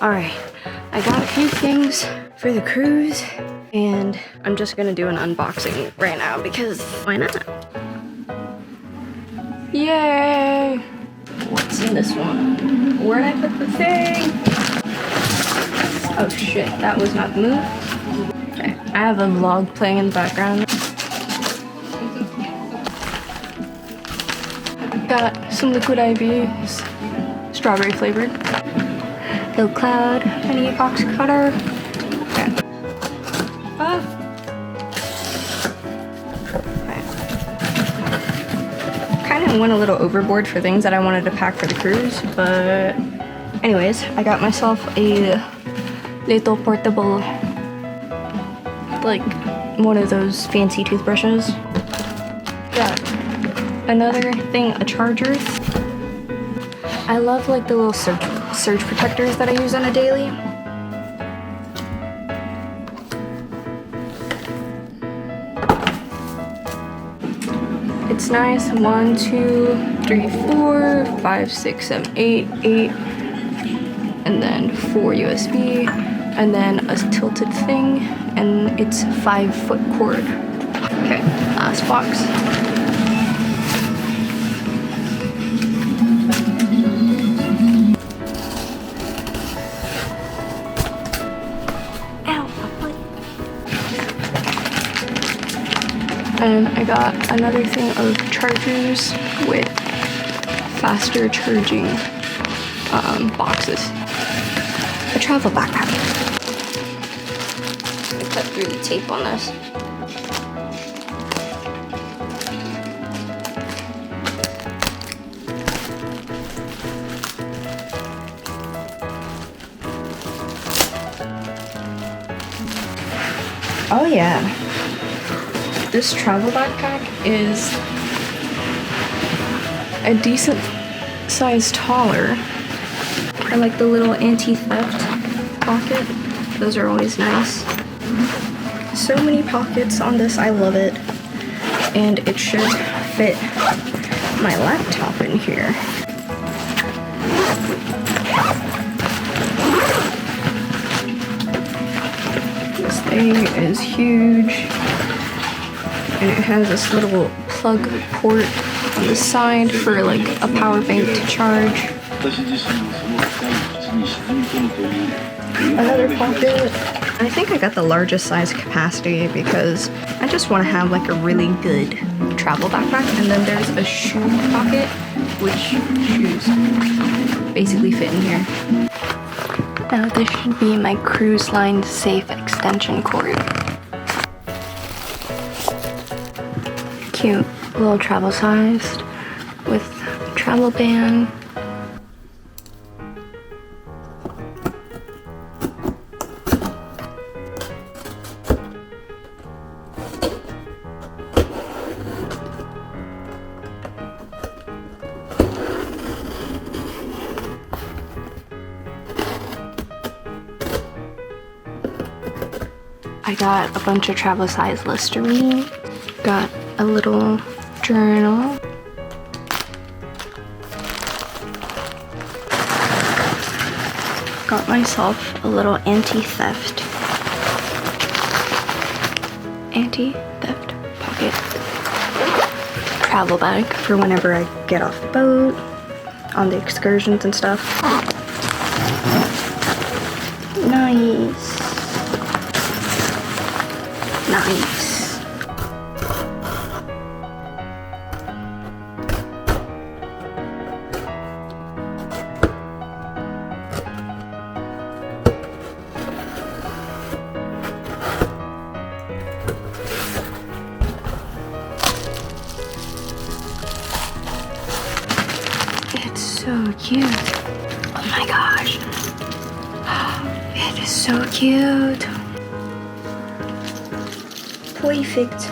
Alright, I got a few things for the cruise, and I'm just gonna do an unboxing right now because why not? Yay! What's in this one? Where'd I put the thing? Oh shit, that was not the move. Okay, I have a vlog playing in the background. Got some liquid IVs, strawberry flavored. Little cloud, an epoxy cutter. Okay. Okay. Kind of went a little overboard for things that I wanted to pack for the cruise, but anyways, I got myself a little portable, like one of those fancy toothbrushes. Got another thing, a charger. I love like the little surge protectors that I use on a daily. It's nice. 1, 2, 3, 4, 5, 6, 7, 8, 8, and then 4 USB, and then a tilted thing, and it's 5-foot cord. Okay, last box. And I got another thing of chargers with faster charging boxes. A travel backpack. I cut through the tape on this. Oh yeah. This travel backpack is a decent size taller. I like the little anti-theft pocket. Those are always nice. So many pockets on this, I love it. And it should fit my laptop in here. This thing is huge. And it has this little plug port on the side for like a power bank to charge. Another pocket. I think I got the largest size capacity because I just want to have like a really good travel backpack. And then there's a shoe pocket, which shoes basically fit in here. Now this should be my cruise line safe extension cord. Cute, little travel sized with travel band. I got a bunch of travel size Listerine. Got a little journal. Got myself a little anti-theft pocket travel bag for whenever I get off the boat, on the excursions and stuff. Nice. Nice. It's so cute. Oh my gosh. It is so cute. Perfect.